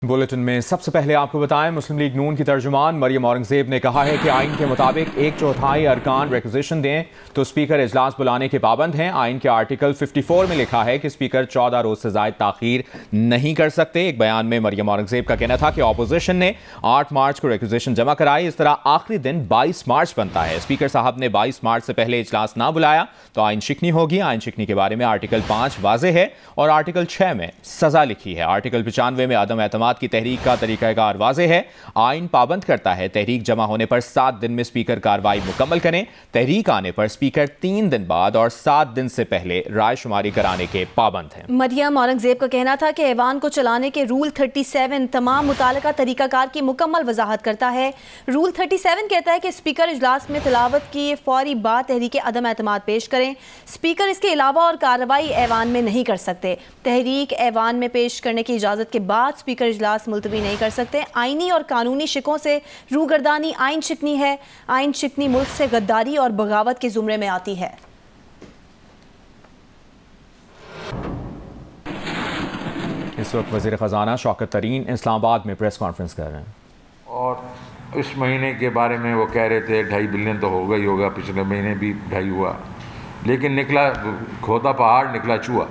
Bulletin में सबसे पहले आपको बताएं, मुस्लिम लीग नून की तर्जुमान मरियम औरंगजेब ने कहा है कि आइन के मुताबिक 1/4 अरकान रिक्विजिशन दें तो स्पीकर इजलास बुलाने के पाबंद हैं। आइन के आर्टिकल 54 में लिखा है कि स्पीकर 14 रोज से ज़ायद ताखीर नहीं कर सकते। एक बयान में मरियम औरंगजेब का कहना था कि अपोजिशन ने 8 मार्च को रिक्विजिशन जमा कराई, इस तरह आखिरी दिन 22 मार्च बनता है। स्पीकर साहब ने 22 मार्च से पहले इजलास ना बुलाया तो आइन शिकनी होगी। आइन शिकनी के बारे में आर्टिकल 5 वाज़े है और आर्टिकल 6 में सजा लिखी है। आर्टिकल 95 में अदम एतमाद की तहरीक का तरीकाकार वाज़े है। आइन पाबंद करता है तहरीक जमा होने पर 7 दिन में स्पीकर कार्रवाई मुकम्मल करें। तहरीक आने पर स्पीकर 3 दिन बाद और 7 दिन से पहले राय शुमारी कराने के पाबंद हैं। मरियम औरंगजेब का कहना था कि ऐवान को चलाने के रूल 37 तमाम मुतालिका तरीकाकार की मुकम्मल वजाहत करता है। रूल 37 कहता है कि स्पीकर इजलास में तिलावत की फौरी बाद तहरीक अदम एतमाद पेश करें। स्पीकर इसके अलावा और कार्रवाई ऐवान में नहीं कर सकते। तहरीक ऐवान में पेश करने की इजाज़त के बाद स्पीकर इजलास मुलतवी नहीं कर सकते। आइनी और कानूनी शिकों से रूगर्दानी आइन शिकनी है। आइन शिकनी मुल्क से गद्दारी और बगावत के जुमरे में आती है। इस वक्त वज़ीर ख़ज़ाना शौकत तरीन इस्लामाबाद में प्रेस कॉन्फ्रेंस कर रहे हैं और इस महीने के बारे में वो कह रहे थे 2.5 बिलियन तो होगा ही होगा। पिछले महीने भी 2.5 हुआ, लेकिन निकला खोदा पहाड़ निकला चूहा,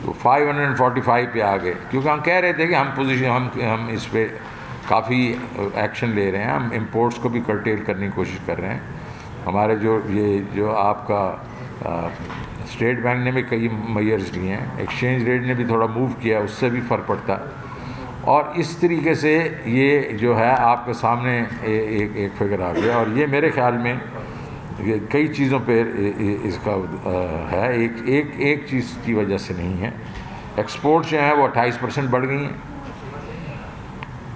तो 545 पे आ गए। क्योंकि हम कह रहे थे कि हम इस पे काफ़ी एक्शन ले रहे हैं। हम इंपोर्ट्स को भी कर्टेल करने की कोशिश कर रहे हैं। हमारे जो आपका स्टेट बैंक ने भी कई मेजर्स लिए हैं, एक्सचेंज रेट ने भी थोड़ा मूव किया, उससे भी फ़र्क पड़ता है। और इस तरीके से ये जो है आपके सामने एक फिगर आ गया। और ये मेरे ख्याल में कई चीज़ों पे इसका है, एक चीज़ की वजह से नहीं है। एक्सपोर्ट्स जो हैं वो 28% बढ़ गई हैं।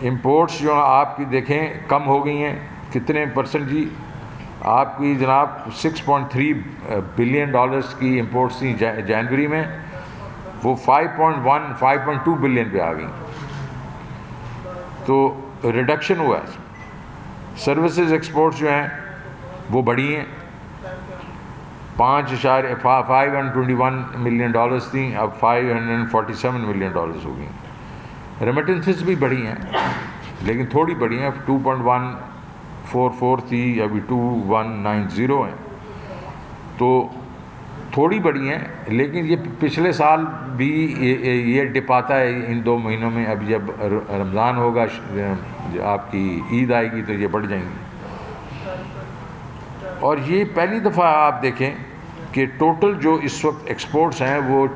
इंपोर्ट्स जो आपकी देखें कम हो गई हैं। कितने परसेंट जी? आपकी जनाब 6.3 बिलियन डॉलर्स की इंपोर्ट्स थी जनवरी में, वो 5.2 बिलियन पे आ गई, तो रिडक्शन हुआ है। सर्विसेज एक्सपोर्ट्स जो हैं वो बढ़ी हैं। 521 मिलियन डॉलर्स थी, अब 547 मिलियन डॉलर्स हो गई। रेमिटेंसेस भी बढ़ी हैं, लेकिन थोड़ी बढ़ी हैं। 2.144 थी, अभी 2.190 है, तो थोड़ी बढ़ी हैं। लेकिन ये पिछले साल भी ये डिप आता है इन 2 महीनों में। अब जब रमज़ान होगा, आपकी ईद आएगी, तो ये बढ़ जाएंगी। और ये पहली दफ़ा आप देखें कि टोटल जो इस वक्त एक्सपोर्ट्स हैं वो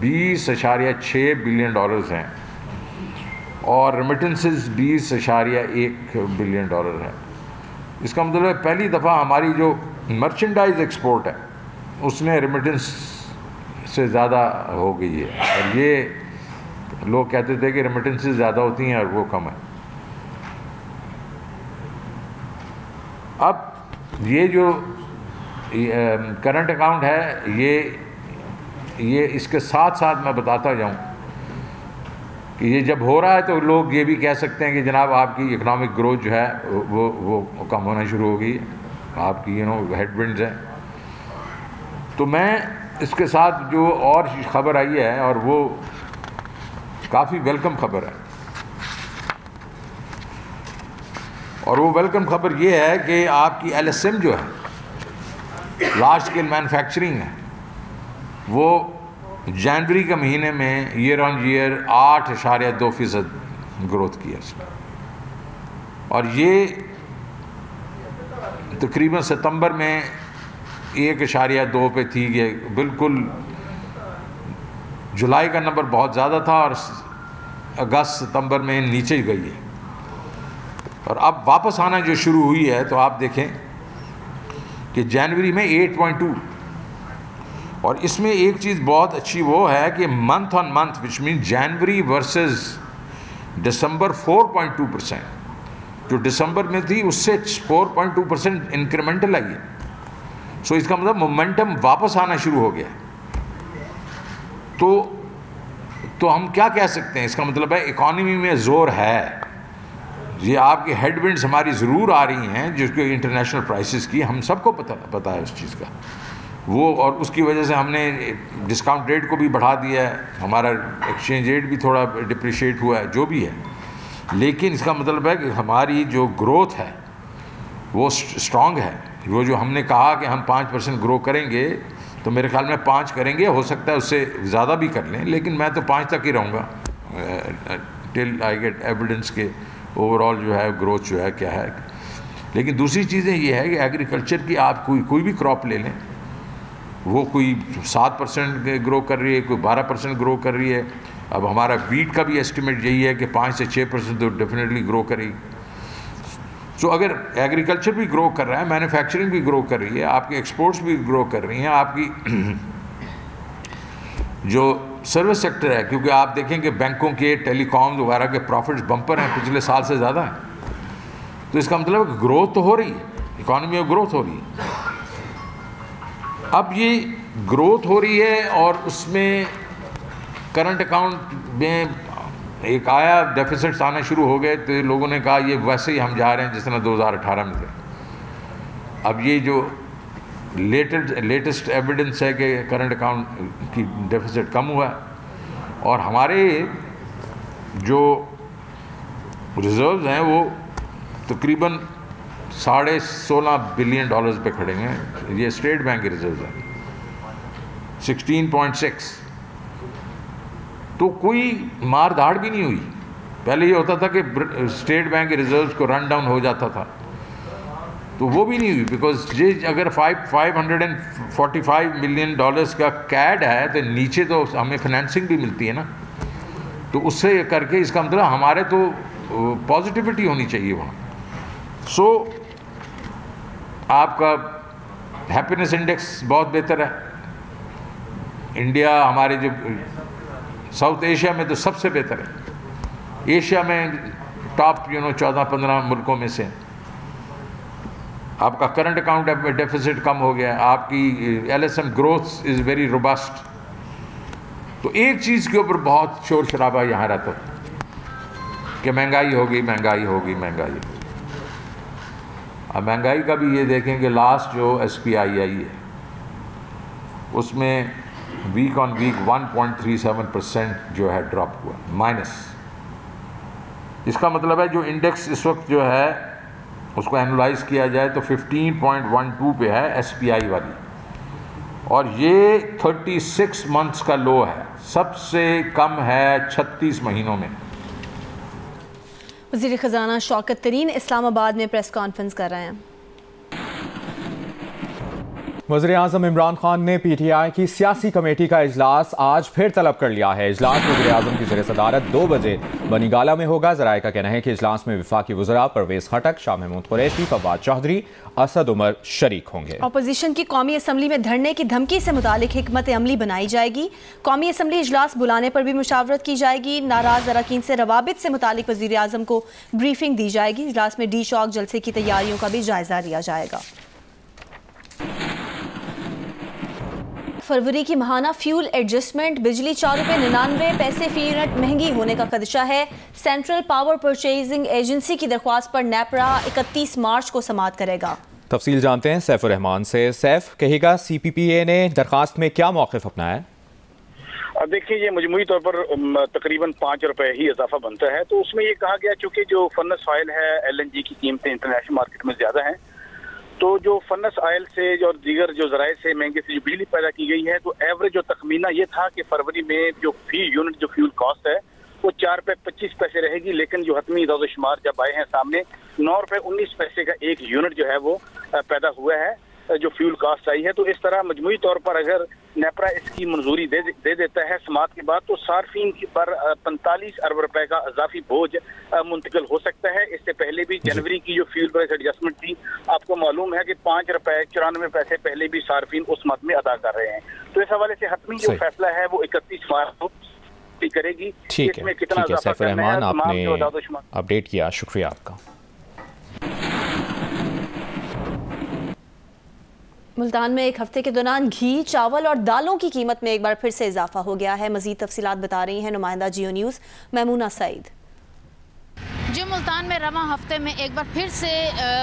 20.6 बिलियन डॉलर्स हैं और रेमिटेंसेस 20.1 बिलियन डॉलर है। इसका मतलब है पहली दफ़ा हमारी जो मर्चेंडाइज एक्सपोर्ट है उसने रेमिटेंस से ज़्यादा हो गई है। और ये लोग कहते थे कि रेमिटेंसेस ज़्यादा होती हैं और वो कम है। अब ये जो करंट अकाउंट है, ये इसके साथ साथ मैं बताता जाऊँ कि ये जब हो रहा है तो लोग ये भी कह सकते हैं कि जनाब आपकी इकनॉमिक ग्रोथ जो है वो कम होना शुरू हो गई, आपकी हेडविंड्स हैं। तो मैं इसके साथ जो और ख़बर आई है, और वो काफ़ी वेलकम ख़बर है, और वो वेलकम ख़बर ये है कि आपकी LSM जो है, लार्ज स्केल मैन्युफैक्चरिंग है, वो जनवरी के महीने में ईयर ऑन ईयर 8.2% ग्रोथ की है उसने। और ये तकरीबन सितंबर में 1.2 पे थी। ये बिल्कुल जुलाई का नंबर बहुत ज़्यादा था और अगस्त सितंबर में नीचे गई है, और अब वापस आना जो शुरू हुई है। तो आप देखें कि जनवरी में 8.2, और इसमें एक चीज़ बहुत अच्छी वो है कि month on month, which mean January versus December 4.2%, जो दिसंबर में थी उससे 4.2% इंक्रीमेंटल आई है। सो इसका मतलब मोमेंटम वापस आना शुरू हो गया। तो हम क्या कह सकते हैं? इसका मतलब है इकॉनमी में ज़ोर है। ये आपकी हेडविंड्स हमारी ज़रूर आ रही हैं, जिसको इंटरनेशनल प्राइसेस की हम सबको पता है उस चीज़ का वो, और उसकी वजह से हमने डिस्काउंट रेट को भी बढ़ा दिया है। हमारा एक्सचेंज रेट भी थोड़ा डिप्रिशिएट हुआ है, जो भी है। لیکن اس کا مطلب ہے کہ ہماری جو گروتھ ہے وہ اسٹرانگ ہے. وہ جو ہم نے کہا کہ ہم 5% گرو کریں گے تو میرے خیال میں 5 کریں گے, ہو سکتا ہے اس سے زیادہ بھی کر لیں, لیکن میں تو 5 تک ہی رہوں گا ٹل آئی گیٹ ایویڈنس کے اوور آل جو ہے گروتھ جو ہے کیا ہے. لیکن دوسری چیزیں یہ ہے کہ ایگریکلچر کی آپ کوئی بھی کراپ لے لیں, وہ کوئی 7% گرو کر رہی ہے, کوئی 12% گرو کر رہی ہے. اب ہمارا ویٹ کا بھی ایسٹیمیٹ یہی ہے کہ 5 سے 6% تو ڈیفینیٹلی گرو کرے گی. سو اگر ایگریکلچر بھی گرو کر رہا ہے, مینوفیکچرنگ بھی گرو کر رہی ہے, آپ کی ایکسپورٹس بھی گرو کر رہی ہیں, آپ کی جو سروس سیکٹر ہے, کیونکہ آپ دیکھیں کہ بینکوں کے, ٹیلی کام وغیرہ کے پروفٹس بمپر ہیں پچھلے سال سے زیادہ ہیں, تو اس کا مطلب ہے کہ گروتھ تو ہو رہی ہے, اکانومی میں گروتھ ہو رہی ہے. اب یہ گروتھ ہو رہی ہے اور اس میں کرنٹ اکاؤنٹ میں ایک آیا ڈیفیسٹس آنا شروع ہو گئے, تو لوگوں نے کہا یہ ویسے ہی ہم جا رہے ہیں جس طرح 2018 میں تھے. اب یہ جو لیٹسٹ ایویڈنس ہے کہ کرنٹ اکاؤنٹ کی ڈیفیسٹ کم ہوا ہے, اور ہمارے جو ریزروز ہیں وہ تقریباً $16.5 بلین پہ کھڑے ہیں. یہ اسٹیٹ بینک کے ریزروز ہیں 16.6. تو کوئی مار دھاڑ بھی نہیں ہوئی. پہلے یہ ہوتا تھا کہ اسٹیٹ بینک کے ریزروز کو رن ڈاؤن ہو جاتا تھا, تو وہ بھی نہیں ہوئی, بیکاز یہ اگر $545 ملین کا کیڈ ہے تو نیچے تو ہمیں فنانسنگ بھی ملتی ہے نا, تو اس سے کر کے اس کا مطلب ہمارے تو پازیٹیوٹی ہونی چاہیے وہاں. سو آپ کا ہیپینس انڈیکس بہت بہتر ہے. انڈیا ہمارے جو ساؤتھ ایشیا میں تو سب سے بہتر ہے, ایشیا میں ٹاپ 14-15 ملکوں میں سے. آپ کا کرنٹ اکاؤنٹ ڈیفیسٹ کم ہو گیا, آپ کی LSM growth is very robust. تو ایک چیز کے اوپر بہت شور شرابہ یہاں رہتا ہے کہ مہنگائی ہوگی, مہنگائی ہوگی, مہنگائی. اب مہنگائی کا بھی یہ دیکھیں کہ لاسٹ جو SPI آئی ہے اس میں ویک آن ویک 1.37% جو ہے ڈراپ ہوا مائنس. اس کا مطلب ہے جو انڈیکس اس وقت جو ہے اس کو اینالائز کیا جائے تو 15.12 پہ ہے SPI والی, اور یہ 36 منتھس کا لو ہے, سب سے کم ہے 36 مہینوں میں. وزیر خزانہ شوکت ترین اسلام آباد میں پریس کانفرنس کر رہے ہیں. وزیر اعظم عمران خان نے PTI کی سیاسی کمیٹی کا اجلاس آج پھر طلب کر لیا ہے. اجلاس وزیر اعظم کی زیر صدارت 2 بجے بنی گالہ میں ہوگا. ذرائع کا کہنا ہے کہ اجلاس میں وفاقی وزراء پرویز خٹک, شاہ محمود قریشی, فواد چودھری, اسد عمر شریک ہوں گے. اپوزیشن کی قومی اسمبلی میں دھرنے کی دھمکی سے متعلق حکمت عملی بنائی جائے گی. قومی اسمبلی اجلاس بلانے پر بھی مشاورت کی جائے گی. ناراض اراکین سے روابط سے متعلق وزیر اعظم کو بریفنگ دی جائے گی. اجلاس میں ڈی شاک جلسے کی تیاریوں کا بھی جائزہ لیا جائے گا. فروری کی ماہانہ فیول ایڈجسٹمنٹ بجلی ₹4.99 فی یونٹ مہنگی ہونے کا خدشہ ہے. سینٹرل پاور پرچیزنگ ایجنسی کی درخواست پر نیپرا 31 مارچ کو سماعت کرے گا. تفصیل جانتے ہیں سیف الرحمان سے. سیف, کہے گا CPPA نے درخواست میں کیا موقف اپنایا ہے؟ دیکھیں, یہ مجموعی طور پر تقریباً ₹5 ہی اضافہ بنتا ہے. تو اس میں یہ کہا گیا چونکہ جو فرنس آئل ہے LNG کی قیمتیں انٹرنیشنل مارکیٹ میں زیادہ ہیں, تو جو فرنس آئل سے اور دیگر جو ذرائع سے مہنگے سے جو بجلی پیدا کی گئی ہے, تو ایوریج جو تخمینہ یہ تھا کہ فروری میں جو فی یونٹ جو فیول کاسٹ ہے وہ ₹4.25 رہے گی, لیکن جو حتمی اعداد و شمار جب آئے ہیں سامنے ₹9.19 کا ایک یونٹ جو ہے وہ پیدا ہوا ہے جو فیول کاسٹ آئی ہے. تو اس طرح مجموعی طور پر اگر نیپرا اس کی منظوری دے دیتا ہے سماعت کے بعد, تو صارفین پر ₹45 ارب کا اضافی بوجھ منتقل ہو سکتا ہے. اس سے پہلے بھی جنوری کی جو فیول پرائس ایڈجسٹمنٹ تھی, آپ کو معلوم ہے کہ ₹5.94 پہلے بھی صارفین اس مد میں ادا کر رہے ہیں. تو اس حوالے سے حتمی جو فیصلہ ہے وہ 31 مارچ کو کرے گی. ٹھیک ہے سیف الرحمان, آپ نے اپڈیٹ کیا, شکریہ آپ کا. ملتان میں ایک ہفتے کے دوران گھی, چاول اور دالوں کی قیمت میں ایک بار پھر سے اضافہ ہو گیا ہے. مزید تفصیلات بتا رہی ہیں نمائندہ جیو نیوز میمونہ سعید. जी, मुल्तान में रवां हफ्ते में एक बार फिर से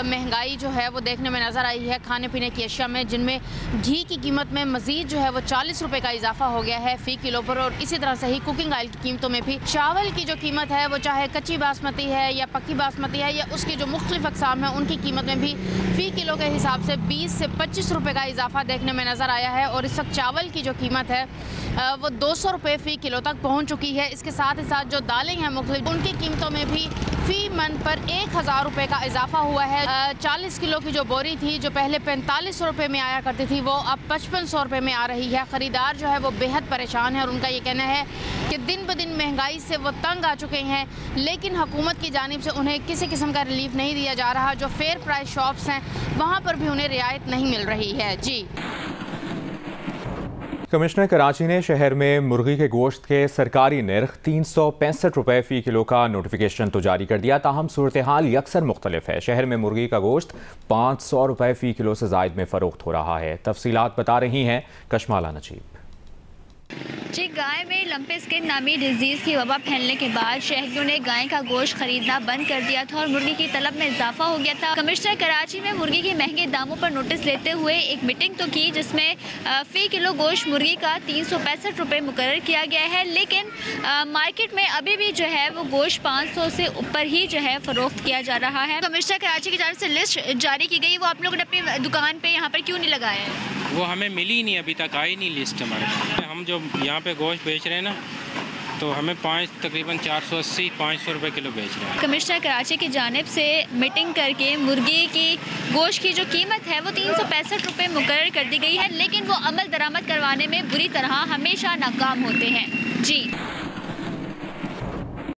महंगाई जो है वो देखने में नज़र आई है खाने पीने की अशिया में, जिनमें घी की कीमत में मज़ीद जो है वो 40 रुपये का इजाफा हो गया है फ़ी किलो पर। और इसी तरह से ही कुकिंग ऑयल की कीमतों में भी चावल की जो कीमत है वो चाहे कच्ची बासमती है या पक्की बासमती है या उसकी जो मुख्तलिफ अक़साम है उनकी कीमत में भी फ़ी किलो के हिसाब से 20 से 25 रुपये का इजाफा देखने में नज़र आया है। और इस वक्त चावल की जो कीमत है वो 200 रुपये फ़ी किलो तक पहुँच चुकी है। इसके साथ ही साथ जो दालें हैं मुख्तलिफ उनकी कीमतों में भी फ़ी मन पर 1000 रुपये का इजाफा हुआ है। 40 किलो की जो बोरी थी जो पहले 4500 रुपये में आया करती थी वो अब 5500 रुपये में आ रही है। ख़रीदार जो है वो बेहद परेशान है और उनका ये कहना है कि दिन ब दिन महंगाई से वो तंग आ चुके हैं, लेकिन हुकूमत की जानिब से उन्हें किसी किस्म का रिलीफ नहीं दिया जा रहा। जो फेयर प्राइस शॉप्स हैं वहाँ पर भी उन्हें रियायत नहीं मिल रही है। जी, कमिश्नर कराची ने शहर में मुर्गी के गोश्त के सरकारी नर्ख 365 रुपये फ़ी किलो का नोटिफिकेशन तो जारी कर दिया, ताहम सूरत हाल यकसर मुख्तलिफ है। शहर में मुर्गी का गोश्त 500 रुपये फ़ी किलो से ज़ायद में फ़रोख्त हो रहा है। तफसीलात बता रही हैं कशमाला नजीब। जी, गाय में लंपी स्किन नामी डिजीज़ की वबा फैलने के बाद शहरियों ने गाय का गोश्त खरीदना बंद कर दिया था और मुर्गी की तलब में इजाफा हो गया था। कमिश्नर कराची में मुर्गी के महंगे दामों पर नोटिस लेते हुए एक मीटिंग तो की, जिसमें फ़ी किलो गोश्त मुर्गी का 365 रुपये मुकर्रर किया गया है, लेकिन मार्केट में अभी भी जो है वो गोश्त 500 से ऊपर ही जो है फ़रोख्त किया जा रहा है। कमिश्नर कराची की जानब से लिस्ट जारी की गई, वो आप लोगों ने अपनी दुकान पर यहाँ पर क्यों नहीं लगाया है? वो हमें मिली नहीं, अभी तक आई नहीं लिस्ट हमारे। हम जो यहाँ पे गोश्त बेच रहे हैं ना, तो हमें तकरीबन 480-500 रुपये किलो बेच रहे हैं। कमिश्नर कराची की जानिब से मीटिंग करके मुर्गी की गोश्त की जो कीमत है वो 365 रुपये मुकर्रर कर दी गई है, लेकिन वो अमल दरामद करवाने में बुरी तरह हमेशा नाकाम होते हैं। जी।